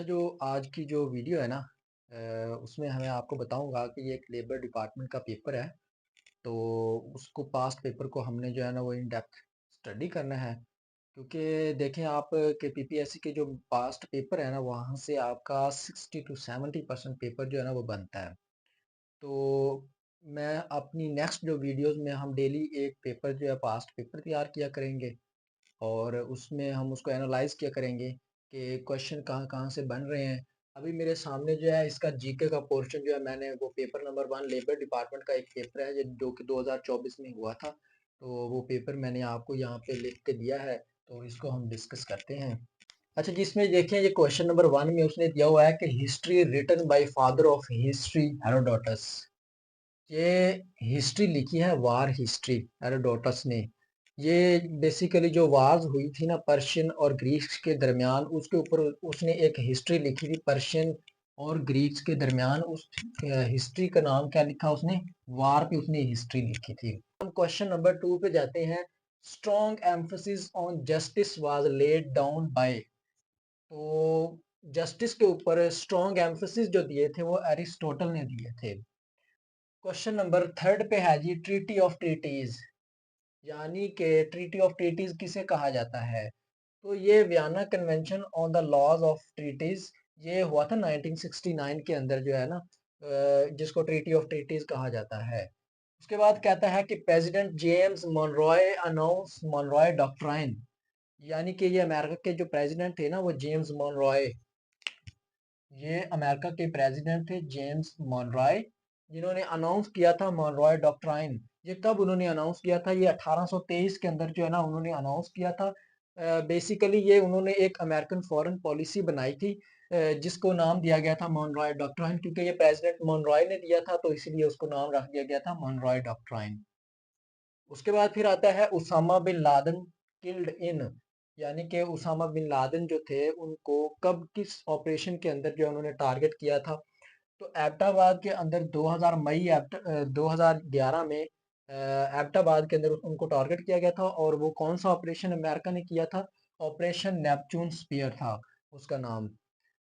जो आज की जो वीडियो है ना उसमें हमें आपको बताऊंगा कि ये एक लेबर डिपार्टमेंट का पेपर है। तो उसको पास्ट पेपर को हमने जो है ना वो इन डेप्थ स्टडी करना है। क्योंकि देखें आप कि पीपीएससी के जो पास्ट पेपर है ना वहाँ से आपका 60 to 70% पेपर जो है ना वो बनता है। तो मैं अपनी नेक्स्ट जो वीडियोस में हम डेली एक पेपर जो है पास्ट पेपर तैयार किया करेंगे और उसमें हम उसको एनालाइज किया करेंगे कि क्वेश्चन कहाँ कहाँ से बन रहे हैं। अभी मेरे सामने जो है इसका जीके का पोर्शन जो है मैंने वो पेपर नंबर 1 लेबर डिपार्टमेंट का एक पेपर है जो कि 2024 में हुआ था। तो वो पेपर मैंने आपको यहाँ पे लिख के दिया है। तो इसको हम डिस्कस करते हैं। अच्छा जी, इसमें देखें ये क्वेश्चन नंबर 1 में उसने दिया हुआ है कि history written by father of history Herodotus. ये हिस्ट्री लिखी है वार हिस्ट्री हेरोडोटस ने। ये बेसिकली जो वार्स हुई थी ना पर्शियन और ग्रीक्स के दरमियान उसके ऊपर उसने एक हिस्ट्री लिखी थी पर्शियन और ग्रीक्स के दरमियान। उस हिस्ट्री का नाम क्या लिखा उसने, वार पे उसने हिस्ट्री लिखी थी। हम क्वेश्चन नंबर 2 पे जाते हैं। Strong emphasis on justice was laid down by. तो जस्टिस के ऊपर स्ट्रॉन्ग एम्फोसिस जो दिए थे वो एरिस्टोटल ने दिए थे। क्वेश्चन नंबर 3 पे है जी ट्रीटी ऑफ ट्रीटीज, यानी कि ट्रीटी ऑफ ट्रीटीज किसे कहा जाता है। तो ये Vienna convention on the laws of treaties ये हुआ था 1969 के अंदर जो है ना जिसको ट्रीटी ऑफ ट्रीटीज कहा जाता है। उसके बाद कहता है कि प्रेसिडेंट जेम्स मोनरॉय अनाउंस मोनरॉय डॉक्ट्राइन, यानी कि ये अमेरिका के जो प्रेसिडेंट थे ना वो जेम्स मोनरॉय, ये अमेरिका के प्रेसिडेंट थे जेम्स मोनरॉय जिन्होंने अनाउंस किया था मोनरॉय डॉक्ट्राइन। ये कब उन्होंने अनाउंस किया था, ये 1823 के अंदर जो है ना उन्होंने अनाउंस किया था। बेसिकली ये उन्होंने एक अमेरिकन फॉरेन पॉलिसी बनाई थी जिसको नाम दिया गया था मोनरॉय डॉक्ट्राइन। क्योंकि ये प्रेसिडेंट मोनरॉय ने दिया था तो इसलिए उसको नाम रख दिया गया था मोनरॉय डॉक्ट्राइन। उसके बाद फिर आता है Osama bin Laden killed in, यानी कि उसामा बिन लादेन जो थे उनको कब किस ऑपरेशन के अंदर जो है उन्होंने टारगेट किया था। तो एबटाबाद के अंदर 2011 में एबटाबाद के अंदर उनको टारगेट किया गया था। और वो कौन सा ऑपरेशन अमेरिका ने किया था, ऑपरेशन नेपच्यून स्पीयर था उसका नाम।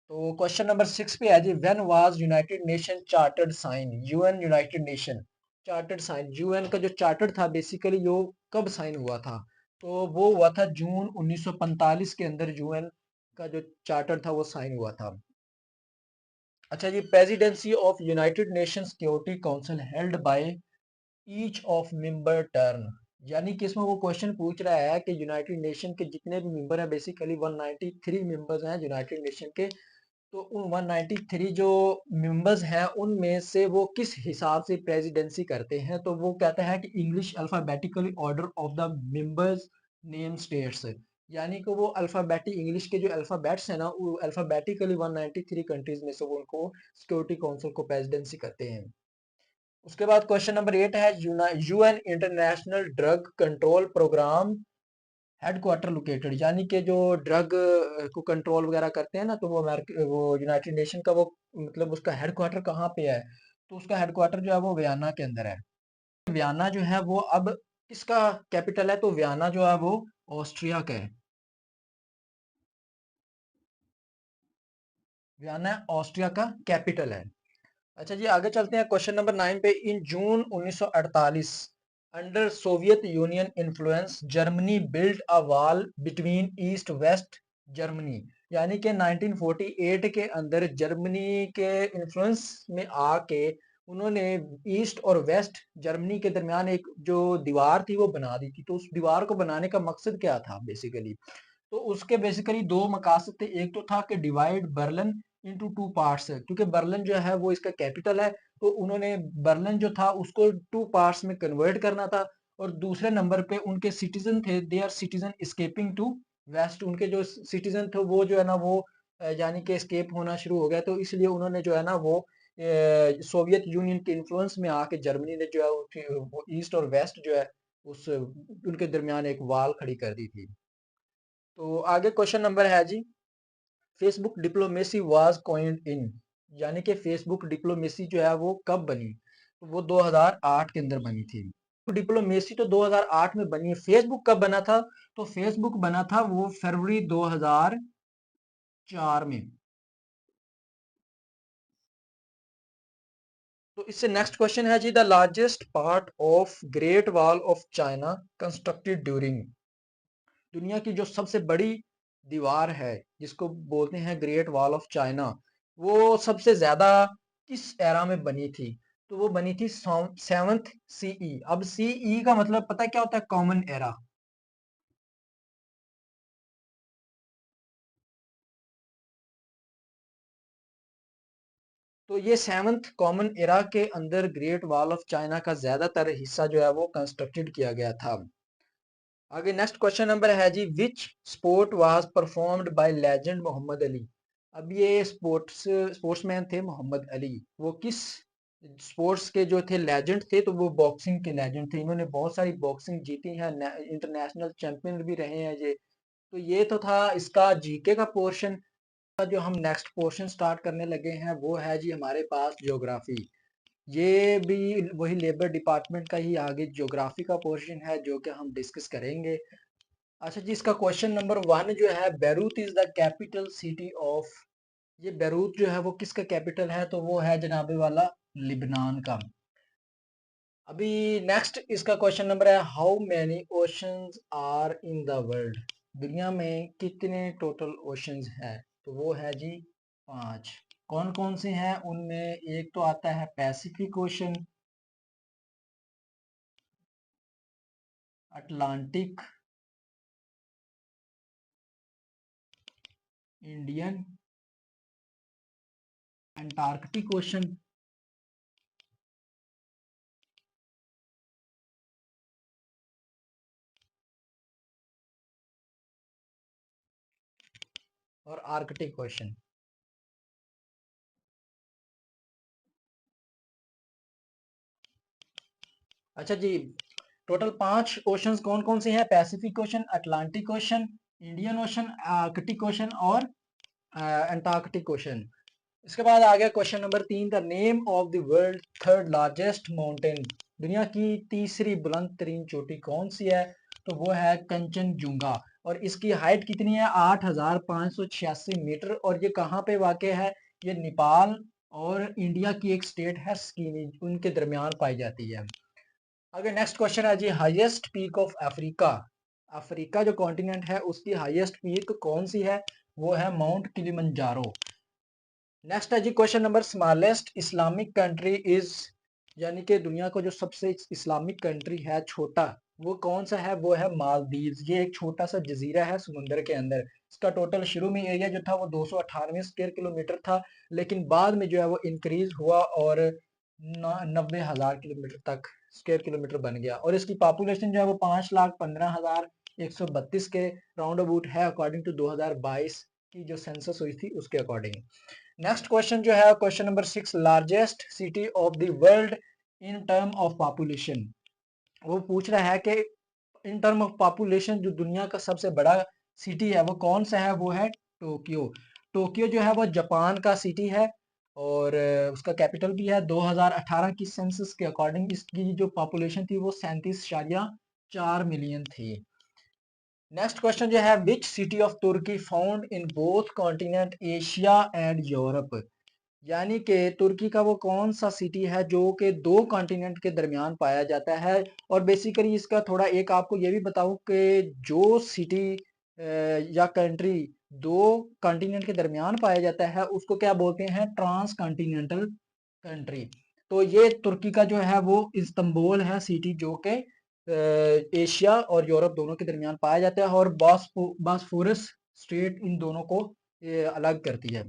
तो क्वेश्चन नंबर 6 पे है जी when was United Nation chartered sign, UN United Nation chartered sign, UN का जो चार्टर था बेसिकली यो कब साइन हुआ था। तो वो हुआ था जून 1945 के अंदर यूएन का जो चार्टर था वो साइन हुआ था। अच्छा जी, presidency of United Nation Security Council held by each of member turn, यानी कि इसमें वो क्वेश्चन पूछ रहा है कि यूनाइटेड नेशन के जितने भी मेंबर हैं बेसिकली 193 मेंबर्स हैं यूनाइटेड नेशन के। तो उन 193 जो मेंबर्स हैं उनमें से वो किस हिसाब से प्रेसिडेंसी करते हैं। तो वो कहता है कि English alphabetically order of the members name states, यानी कि वो अल्फाबेटिक इंग्लिश के जो अल्फाबेट्स हैं ना वो अल्फाबेटिकली 193 कंट्रीज में से वो उनको सिक्योरिटी काउंसिल को प्रेसिडेंसी करते हैं। उसके बाद क्वेश्चन नंबर 8 है UN international drug control programme headquarter located, यानी कि जो ड्रग को कंट्रोल वगैरह करते हैं ना तो वो अमेरिका वो यूनाइटेड नेशन का वो मतलब उसका हेडक्वार्टर कहाँ पे है। तो उसका हेडक्वार्टर जो है वो वियना के अंदर है। वियना जो है वो अब किसका कैपिटल है, तो वियना जो है वो ऑस्ट्रिया का है। वियना ऑस्ट्रिया का कैपिटल है। अच्छा जी, आगे चलते हैं क्वेश्चन नंबर 9 पे। इन जून 1948 under Soviet union influence Germany build a wall between east west Germany, यानी कि 1948 के अंदर जर्मनी के इन्फ्लुएंस में आके उन्होंने ईस्ट और वेस्ट जर्मनी के दरमियान एक जो दीवार थी वो बना दी थी। तो उस दीवार को बनाने का मकसद क्या था बेसिकली, तो उसके बेसिकली दो मकासद थे। एक तो था कि divide Berlin into two parts, क्योंकि बर्लिन जो है वो इसका कैपिटल है। तो उन्होंने बर्लिन जो था उसको टू पार्ट्स में कन्वर्ट करना था। और दूसरे नंबर पे उनके सिटीजन थे, they are citizen escaping to west, उनके जो सिटीजन थे वो जो है ना वो यानी कि एस्केप होना शुरू हो गया। तो इसलिए उन्होंने जो है ना वो सोवियत यूनियन के इन्फ्लुएंस में आके जर्मनी ने जो है वो ईस्ट और वेस्ट जो है उस उनके दरमियान एक वाल खड़ी कर दी थी। तो आगे क्वेश्चन नंबर है जी फेसबुक डिप्लोमेसी वाज कॉइन्ड इन, यानी कि फेसबुक डिप्लोमेसी जो है वो कब बनी, तो वो 2008 के अंदर बनी थी। डिप्लोमेसी तो 2008 में बनी है। फेसबुक कब बना था, तो फेसबुक बना था वो फरवरी 2004 में। तो इससे नेक्स्ट क्वेश्चन है जी, the largest part of Great Wall of China constructed during. दुनिया की जो सबसे बड़ी दीवार है जिसको बोलते हैं ग्रेट वॉल ऑफ चाइना, वो सबसे ज्यादा किस एरा में बनी थी? तो वो बनी थी 7th सीई। अब सीई का मतलब पता है क्या होता है? Common era. तो ये 7th कॉमन एरा के अंदर ग्रेट वॉल ऑफ चाइना का ज्यादातर हिस्सा जो है वो कंस्ट्रक्टेड किया गया था। आगे नेक्स्ट क्वेश्चन नंबर है जी, which sport was performed by legend Muhammad Ali. अब ये स्पोर्ट्समैन थे मोहम्मद अली, वो किस स्पोर्ट्स के जो थे लेजेंड थे? तो वो बॉक्सिंग के लेजेंड थे। इन्होंने बहुत सारी बॉक्सिंग जीती है, इंटरनेशनल चैंपियन भी रहे हैं ये। तो ये तो था इसका जीके का पोर्शन। जो हम नेक्स्ट पोर्शन स्टार्ट करने लगे हैं वो है जी हमारे पास ज्योग्राफी। ये भी वही लेबर डिपार्टमेंट का ही आगे ज्योग्राफी का पोर्शन है जो कि हम डिस्कस करेंगे। अच्छा जी, इसका क्वेश्चन नंबर 1 जो है, Beirut is the capital city of. ये बैरूत जो है वो किसका कैपिटल है? तो वो है जनाबे वाला लिबनान का। अभी नेक्स्ट इसका क्वेश्चन नंबर है, how many oceans are in the world. दुनिया में कितने टोटल ओशंस हैं? तो वो है जी 5। कौन कौन से हैं उनमें? एक तो आता है Pacific ocean, Atlantic, Indian, Antarctic ocean और आर्कटिक ओशन। अच्छा जी, टोटल 5 ओशंस कौन कौन से हैं? Pacific ocean, Atlantic ocean, Indian ocean, Arctic ocean और अंटार्कटिक ओशन। इसके बाद आ गया question number 3, the name of the world third largest mountain. दुनिया की तीसरी बुलंद तरीन चोटी कौन सी है? तो वो है कंचनजुंगा। और इसकी हाइट कितनी है? 8,586 मीटर। और ये कहाँ पे वाक़ है? ये नेपाल और इंडिया की एक स्टेट है स्कीमी, उनके दरमियान पाई जाती है। अगर नेक्स्ट क्वेश्चन है जी, highest peak of Africa. Africa जो कॉन्टिनेंट है उसकी हाईएस्ट पीक कौन सी है? वो है माउंट किलिमंजारो। नेक्स्ट है जी question number, smallest Islamic country is. यानी कि दुनिया का जो सबसे इस्लामिक कंट्री है छोटा, वो कौन सा है? वो है मालदीव्स। ये एक छोटा सा जजीरा है समुंदर के अंदर। इसका टोटल शुरू में एरिया जो था वो 298 स्क्वायर किलोमीटर था, लेकिन बाद में जो है वो इंक्रीज हुआ और 90,000 किलोमीटर तक स्क्वायर किलोमीटर बन गया। और इसकी पॉपुलेशन जो है वो 5,15,132 के राउंड अबाउट है, अकॉर्डिंग टू 2022 की जो सेंसस हुई थी उसके अकॉर्डिंग। नेक्स्ट क्वेश्चन जो है question number 6, largest city of the world in term of population. वो पूछ रहा है कि इन टर्म ऑफ पॉपुलेशन जो दुनिया का सबसे बड़ा सिटी है वो कौन सा है? वो है टोक्यो। टोक्यो जो है वो जापान का सिटी है और उसका कैपिटल भी है। 2018 की सेंसस के अकॉर्डिंग इसकी जो पॉपुलेशन थी वो 37.4 मिलियन थी। नेक्स्ट क्वेश्चन जो है, which city of Turkey found in both continent Asia and Europe. यानी कि तुर्की का वो कौन सा सिटी है जो कि दो कॉन्टिनेंट के दरमियान पाया जाता है? और बेसिकली इसका थोड़ा एक आपको ये भी बताऊं कि जो सिटी या कंट्री दो कॉन्टिनेंट के दरमियान पाया जाता है उसको क्या बोलते हैं? Transcontinental country. तो ये तुर्की का जो है वो इस्तांबुल है सिटी, जो कि एशिया और यूरोप दोनों के दरमियान पाया जाता है और बॉस्फोरस स्ट्रेट इन दोनों को अलग करती है।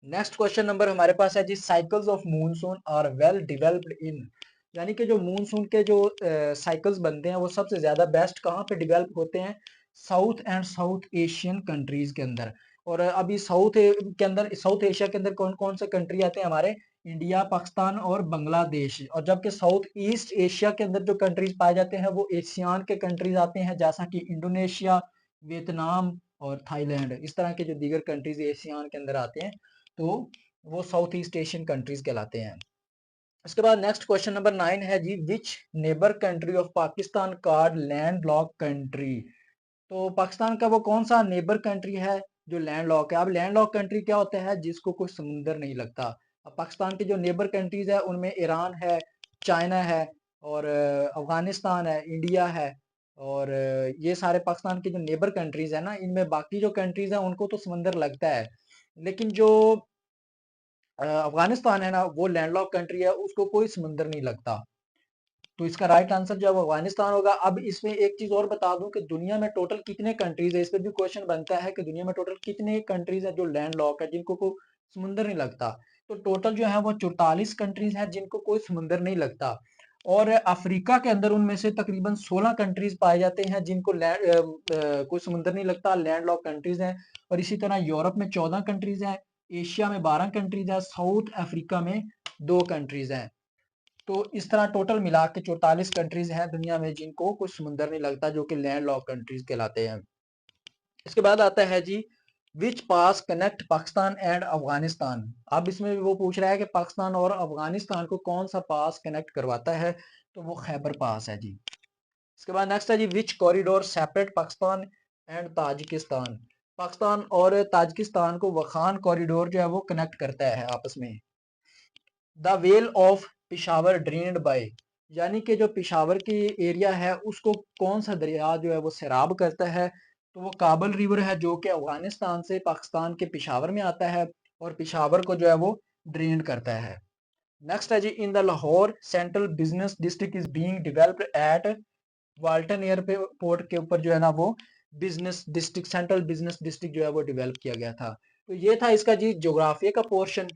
नेक्स्ट क्वेश्चन नंबर हमारे पास है जी, cycles of monsoon are well developed in. यानी कि जो मूनसून के जो साइकिल्स बनते हैं वो सबसे ज्यादा बेस्ट कहाँ पे डेवलप होते हैं? South and south Asian countries के अंदर। और अभी के अंदर, साउथ एशिया के अंदर कौन कौन से कंट्री आते हैं हमारे? इंडिया, पाकिस्तान और बांग्लादेश। और जबकि साउथ ईस्ट एशिया के अंदर जो कंट्रीज पाए जाते हैं वो एशियान के कंट्रीज आते हैं, जैसा कि इंडोनेशिया, वियतनाम और थाईलैंड। इस तरह के जो दीगर कंट्रीज एशियान के अंदर आते हैं तो वो साउथ ईस्ट एशियन कंट्रीज कहलाते हैं। इसके बाद नेक्स्ट क्वेश्चन नंबर 9 है जी, which neighbour country of Pakistan card land lock country. तो पाकिस्तान का वो कौन सा नेबर कंट्री है जो लैंड लॉक है? अब लैंड लॉक कंट्री क्या होता है? जिसको कोई समुंदर नहीं लगता। अब पाकिस्तान के जो नेबर कंट्रीज है उनमें ईरान है, चाइना है और अफगानिस्तान है, इंडिया है और ये सारे पाकिस्तान के जो नेबर कंट्रीज है ना, इनमें बाकी जो कंट्रीज है उनको तो समंदर लगता है, लेकिन जो अफगानिस्तान है ना, वो लैंडलॉक कंट्री है, उसको कोई समंदर नहीं लगता। तो इसका राइट आंसर जो है अफगानिस्तान होगा। अब इसमें एक चीज और बता दूं कि दुनिया में टोटल कितने कंट्रीज है, इस पर भी क्वेश्चन बनता है कि दुनिया में टोटल कितने कंट्रीज है जो लैंड लॉक है, जिनको कोई समुंदर नहीं लगता। तो टोटल जो है वो 44 कंट्रीज है जिनको कोई समुंदर नहीं लगता। और अफ्रीका के अंदर उनमें से तकरीबन 16 कंट्रीज पाए जाते हैं जिनको कोई समुंदर नहीं लगता, लैंड लॉक कंट्रीज हैं। और इसी तरह यूरोप में 14 कंट्रीज हैं, एशिया में 12 कंट्रीज है, साउथ अफ्रीका में 2 कंट्रीज हैं। तो इस तरह टोटल मिला के 44 कंट्रीज हैं दुनिया में जिनको कुछ समुंदर नहीं लगता, जो कि लैंड लॉक कंट्रीज कहलाते हैं। इसके बाद आता है जी, विच पास कनेक्ट पाकिस्तान एंड अफगानिस्तान। अब इसमें वो पूछ रहा है कि पाकिस्तान और अफगानिस्तान को कौन सा पास कनेक्ट करवाता है, तो वो खैबर पास है जी। इसके बाद नेक्स्ट है जी, which corridor separate Pakistan and Tajikistan. Pakistan और ताजिकिस्तान को वखान कॉरिडोर जो है वो कनेक्ट करता है आपस में। The well of Peshawar drained by, यानी कि जो पिशावर की एरिया है उसको कौन सा दरिया जो है वो सैराब करता है, तो वो काबल रिवर है जो कि अफगानिस्तान से पाकिस्तान के पिशावर में आता है और पिशावर को जो है वो ड्रेन करता है। नेक्स्ट है जी, in the Lahore central business district is being developed at Walton airport के ऊपर जो है ना वो business district, central business district जो है वो डेवलप किया गया था। तो ये था इसका जी ज्योग्राफिया का पोर्शन।